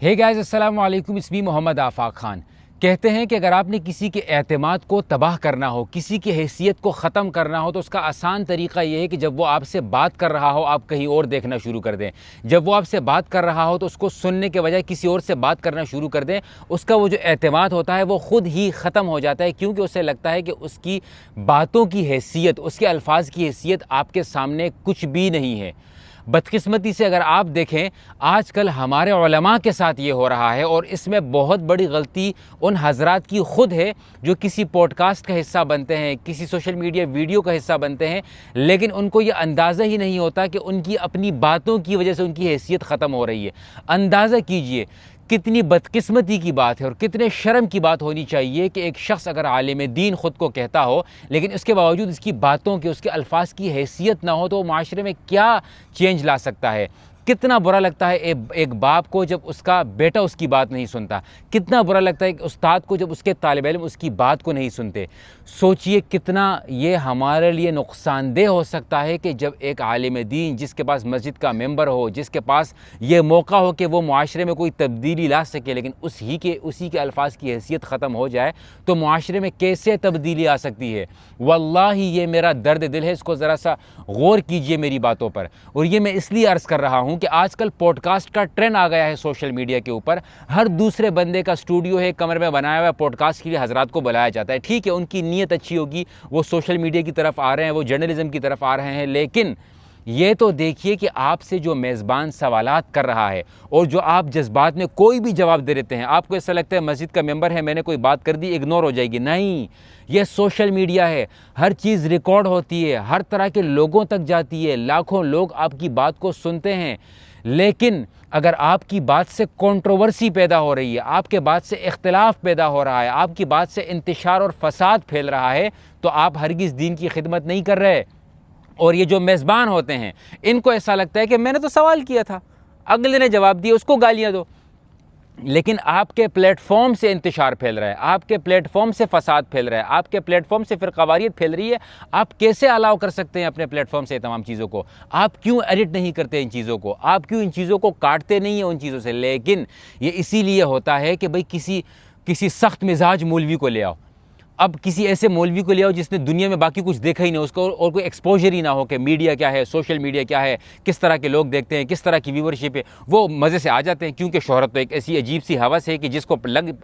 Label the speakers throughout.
Speaker 1: ہے گائز السلام علیکم، اسمی محمد آفاق خان۔ کہتے ہیں کہ اگر آپ نے کسی کے اعتماد کو تباہ کرنا ہو، کسی کی حیثیت کو ختم کرنا ہو، تو اس کا آسان طریقہ یہ ہے کہ جب وہ آپ سے بات کر رہا ہو آپ کہیں اور دیکھنا شروع کر دیں۔ جب وہ آپ سے بات کر رہا ہو تو اس کو سننے کے بجائے کسی اور سے بات کرنا شروع کر دیں۔ اس کا وہ جو اعتماد ہوتا ہے وہ خود ہی ختم ہو جاتا ہے، کیونکہ اسے لگتا ہے کہ اس کی باتوں کی حیثیت، اس کے الفاظ کی حیثیت آپ کے سامنے کچھ بھی نہیں ہے۔ بدقسمتی سے اگر آپ دیکھیں آج کل ہمارے علماء کے ساتھ یہ ہو رہا ہے، اور اس میں بہت بڑی غلطی ان حضرات کی خود ہے جو کسی پوڈ کاسٹ کا حصہ بنتے ہیں، کسی سوشل میڈیا ویڈیو کا حصہ بنتے ہیں، لیکن ان کو یہ اندازہ ہی نہیں ہوتا کہ ان کی اپنی باتوں کی وجہ سے ان کی حیثیت ختم ہو رہی ہے۔ اندازہ کیجئے کتنی بدقسمتی کی بات ہے اور کتنے شرم کی بات ہونی چاہیے کہ ایک شخص اگر عالم دین خود کو کہتا ہو، لیکن اس کے باوجود اس کی باتوں کی، اس کے الفاظ کی حیثیت نہ ہو، تو وہ معاشرے میں کیا چینج لا سکتا ہے۔ کتنا برا لگتا ہے ایک باپ کو جب اس کا بیٹا اس کی بات نہیں سنتا، کتنا برا لگتا ہے کہ استاد کو جب اس کے طالب علم اس کی بات کو نہیں سنتے۔ سوچئے کتنا یہ ہمارے لیے نقصان دہ ہو سکتا ہے کہ جب ایک عالم دین جس کے پاس مسجد کا ممبر ہو، جس کے پاس یہ موقع ہو کہ وہ معاشرے میں کوئی تبدیلی لا سکے، لیکن اسی کے الفاظ کی حیثیت ختم ہو جائے تو معاشرے میں کیسے تبدیلی آ سکتی ہے۔ واللہ یہ میرا درد دل ہے، اس کو ذرا سا غور کیجئے میری باتوں پر۔ اور یہ میں اس لیے عرض کر رہا ہوں کہ آج کل پوڈ کاسٹ کا ٹرینڈ آ گیا ہے سوشل میڈیا کے اوپر۔ ہر دوسرے بندے کا اسٹوڈیو ہے، کمرے میں بنایا ہوا ہے، پوڈ کاسٹ کے لیے حضرات کو بلایا جاتا ہے۔ ٹھیک ہے، ان کی نیت اچھی ہوگی، وہ سوشل میڈیا کی طرف آ رہے ہیں، وہ جرنلزم کی طرف آ رہے ہیں، لیکن یہ تو دیکھیے کہ آپ سے جو میزبان سوالات کر رہا ہے اور جو آپ جذبات میں کوئی بھی جواب دے دیتے ہیں، آپ کو ایسا لگتا ہے مسجد کا ممبر ہے، میں نے کوئی بات کر دی اگنور ہو جائے گی۔ نہیں، یہ سوشل میڈیا ہے، ہر چیز ریکارڈ ہوتی ہے، ہر طرح کے لوگوں تک جاتی ہے، لاکھوں لوگ آپ کی بات کو سنتے ہیں، لیکن اگر آپ کی بات سے کنٹروورسی پیدا ہو رہی ہے، آپ کے بات سے اختلاف پیدا ہو رہا ہے، آپ کی بات سے انتشار اور فساد پھیل رہا ہے، تو آپ ہرگز دین کی خدمت نہیں کر رہے۔ اور یہ جو میزبان ہوتے ہیں ان کو ایسا لگتا ہے کہ میں نے تو سوال کیا تھا، اگلے نے جواب دیا، اس کو گالیاں دو۔ لیکن آپ کے پلیٹ فارم سے انتشار پھیل رہا ہے، آپ کے پلیٹ فارم سے فساد پھیل رہا ہے، آپ کے پلیٹ فارم سے فرقہ واریت پھیل رہی ہے۔ آپ کیسے الاؤ کر سکتے ہیں اپنے پلیٹ فارم سے یہ تمام چیزوں کو؟ آپ کیوں ایڈٹ نہیں کرتے ان چیزوں کو؟ آپ کیوں ان چیزوں کو کاٹتے نہیں ہیں ان چیزوں سے؟ لیکن یہ اسی لیے ہوتا ہے کہ بھئی کسی سخت مزاج مولوی کو لے آؤ۔ اب کسی ایسے مولوی کو لے آؤ جس نے دنیا میں باقی کچھ دیکھا ہی نہیں، اس کو اور کوئی ایکسپوجر ہی نہ ہو کہ میڈیا کیا ہے، سوشل میڈیا کیا ہے، کس طرح کے لوگ دیکھتے ہیں، کس طرح کی ویورشپ ہے۔ وہ مزے سے آ جاتے ہیں، کیونکہ شہرت تو ایک ایسی عجیب سی ہوس ہے کہ جس کو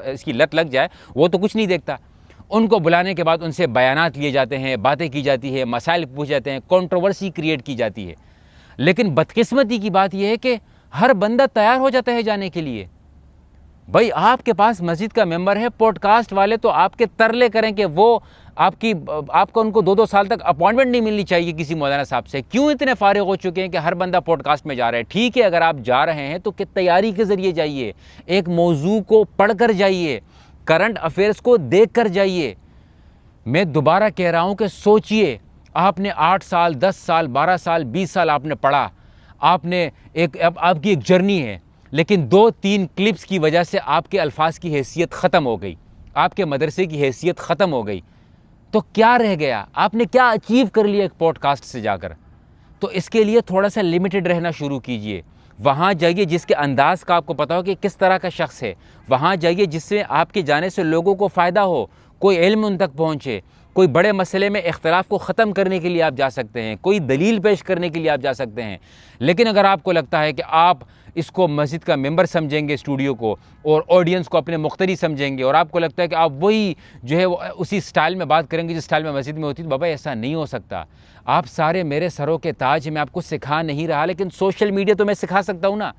Speaker 1: اس کی لت لگ جائے وہ تو کچھ نہیں دیکھتا۔ ان کو بلانے کے بعد ان سے بیانات لیے جاتے ہیں، باتیں کی جاتی ہے، مسائل پوچھے جاتے ہیں، کنٹروورسی کریٹ کی جاتی ہے۔ لیکن بدقسمتی کی بات یہ ہے کہ ہر بندہ تیار ہو جاتا ہے جانے کے لیے۔ بھائی آپ کے پاس مسجد کا ممبر ہے، پوڈ کاسٹ والے تو آپ کے ترلے کریں کہ وہ آپ کو ان کو 2 سال تک اپوائنٹمنٹ نہیں ملنی چاہیے کسی مولانا صاحب سے۔ کیوں اتنے فارغ ہو چکے ہیں کہ ہر بندہ پوڈ کاسٹ میں جا رہا ہے؟ ٹھیک ہے، اگر آپ جا رہے ہیں تو کہ تیاری کے ذریعے جائیے، ایک موضوع کو پڑھ کر جائیے، کرنٹ افیئرس کو دیکھ کر جائیے۔ میں دوبارہ کہہ رہا ہوں کہ سوچئے، آپ نے 8 سال 10 سال 12 سال 20 سال آپ نے پڑھا، آپ کی ایک جرنی ہے، لیکن 2-3 کلپس کی وجہ سے آپ کے الفاظ کی حیثیت ختم ہو گئی، آپ کے مدرسے کی حیثیت ختم ہو گئی، تو کیا رہ گیا؟ آپ نے کیا اچیو کر لیا ایک پوڈ کاسٹ سے جا کر؟ تو اس کے لیے تھوڑا سا لمیٹڈ رہنا شروع کیجئے۔ وہاں جائیے جس کے انداز کا آپ کو پتا ہو کہ کس طرح کا شخص ہے، وہاں جائیے جس سے آپ کے جانے سے لوگوں کو فائدہ ہو، کوئی علم ان تک پہنچے، کوئی بڑے مسئلے میں اختلاف کو ختم کرنے کے لیے آپ جا سکتے ہیں، کوئی دلیل پیش کرنے کے لیے آپ جا سکتے ہیں۔ لیکن اگر آپ کو لگتا ہے کہ آپ اس کو مسجد کا ممبر سمجھیں گے اسٹوڈیو کو، اور آڈینس کو اپنے مقتدی سمجھیں گے، اور آپ کو لگتا ہے کہ آپ وہی جو ہے وہ اسی سٹائل میں بات کریں گے جس سٹائل میں مسجد میں ہوتی، تو بابا ایسا نہیں ہو سکتا۔ آپ سارے میرے سروں کے تاج، میں آپ کو سکھا نہیں رہا، لیکن سوشل میڈیا تو میں سکھا سکتا ہوں نا۔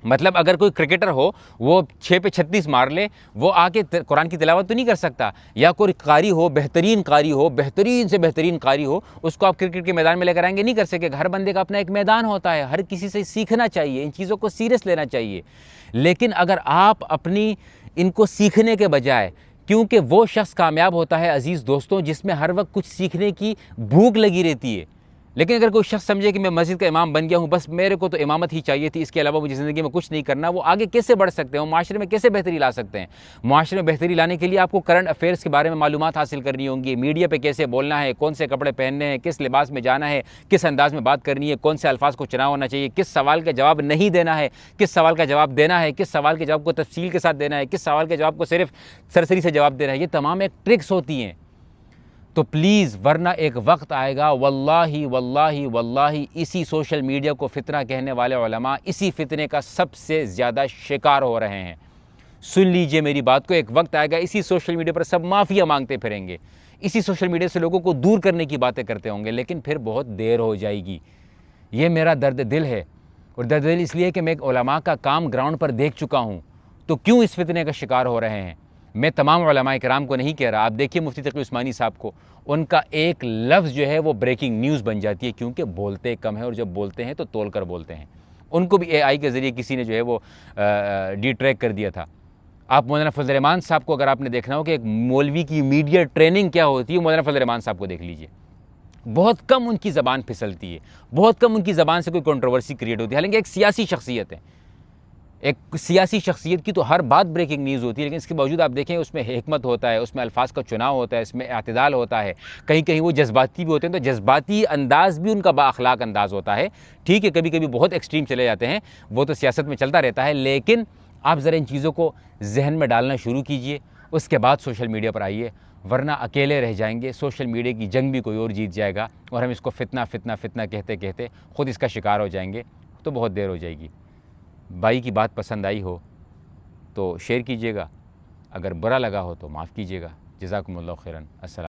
Speaker 1: مطلب اگر کوئی کرکٹر ہو، وہ 6 پہ 36 مار لے، وہ آ کے قرآن کی تلاوت تو نہیں کر سکتا؟ یا کوئی قاری ہو، بہترین قاری ہو، بہترین سے بہترین قاری ہو، اس کو آپ کرکٹ کے میدان میں لے کر آئیں گے؟ نہیں کر سکے۔ ہر بندے کا اپنا ایک میدان ہوتا ہے، ہر کسی سے سیکھنا چاہیے، ان چیزوں کو سیریس لینا چاہیے۔ لیکن اگر آپ ان کو سیکھنے کے بجائے، کیونکہ وہ شخص کامیاب ہوتا ہے عزیز دوستوں جس میں ہر وقت کچھ سیکھنے کی بھوک لگی رہتی ہے، لیکن اگر کوئی شخص سمجھے کہ میں مسجد کا امام بن گیا ہوں، بس میرے کو تو امامت ہی چاہیے تھی، اس کے علاوہ مجھے زندگی میں کچھ نہیں کرنا، وہ آگے کیسے بڑھ سکتے ہیں؟ وہ معاشرے میں کیسے بہتری لا سکتے ہیں؟ معاشرے میں بہتری لانے کے لیے آپ کو کرنٹ افیئرس کے بارے میں معلومات حاصل کرنی ہوں گی، میڈیا پہ کیسے بولنا ہے، کون سے کپڑے پہننے ہیں، کس لباس میں جانا ہے، کس انداز میں بات کرنی ہے، کون سے الفاظ کو چناؤ ہونا چاہیے، کس سوال کا جواب نہیں دینا ہے، کس سوال کا جواب دینا ہے، کس سوال کے جواب کو تفصیل کے ساتھ دینا ہے، کس سوال کے جواب کو صرف سرسری سے جواب دینا ہے۔ یہ تمام ایک ٹرکس ہوتی ہیں۔ تو پلیز، ورنہ ایک وقت آئے گا واللہ واللہ واللہ اسی سوشل میڈیا کو فتنہ کہنے والے علماء اسی فتنے کا سب سے زیادہ شکار ہو رہے ہیں۔ سن لیجئے میری بات کو، ایک وقت آئے گا اسی سوشل میڈیا پر سب معافیاں مانگتے پھریں گے، اسی سوشل میڈیا سے لوگوں کو دور کرنے کی باتیں کرتے ہوں گے، لیکن پھر بہت دیر ہو جائے گی۔ یہ میرا درد دل ہے، اور درد دل اس لیے کہ میں علماء کا کام گراؤنڈ پر دیکھ چکا ہوں، تو کیوں اس فتنے کا شکار ہو رہے ہیں؟ میں تمام علماء کرام کو نہیں کہہ رہا، آپ دیکھیے مفتی تقی عثمانی صاحب کو، ان کا ایک لفظ جو ہے وہ بریکنگ نیوز بن جاتی ہے، کیونکہ بولتے کم ہیں، اور جب بولتے ہیں تو تول کر بولتے ہیں۔ ان کو بھی اے آئی کے ذریعے کسی نے جو ہے وہ ڈی ٹریک کر دیا تھا۔ آپ مولانا فضل الرحمان صاحب کو اگر آپ نے دیکھنا ہو کہ ایک مولوی کی میڈیا ٹریننگ کیا ہوتی ہے، مولانا فضل الرحمان صاحب کو دیکھ لیجئے۔ بہت کم ان کی زبان پھسلتی ہے، بہت کم ان کی زبان سے کوئی کنٹروورسی کریٹ ہوتی ہے، حالانکہ ایک سیاسی شخصیت ہے، ایک سیاسی شخصیت کی تو ہر بات بریکنگ نیوز ہوتی ہے، لیکن اس کے باوجود آپ دیکھیں اس میں حکمت ہوتا ہے، اس میں الفاظ کا چناؤ ہوتا ہے، اس میں اعتدال ہوتا ہے، کہیں کہیں وہ جذباتی بھی ہوتے ہیں، تو جذباتی انداز بھی ان کا با اخلاق انداز ہوتا ہے۔ ٹھیک ہے، کبھی کبھی بہت ایکسٹریم چلے جاتے ہیں، وہ تو سیاست میں چلتا رہتا ہے، لیکن آپ ذرا ان چیزوں کو ذہن میں ڈالنا شروع کیجئے، اس کے بعد سوشل میڈیا پر آئیے، ورنہ اکیلے رہ جائیں گے، سوشل میڈیا کی جنگ بھی کوئی اور جیت جائے گا، اور ہم اس کو فتنہ فتنہ فتنہ کہتے کہتے خود اس کا شکار ہو جائیں گے، تو بہت دیر ہو جائے گی۔ بھائی کی بات پسند آئی ہو تو شیئر کیجئے گا، اگر برا لگا ہو تو معاف کیجئے گا۔ جزاکم اللہ خیراً۔ السلام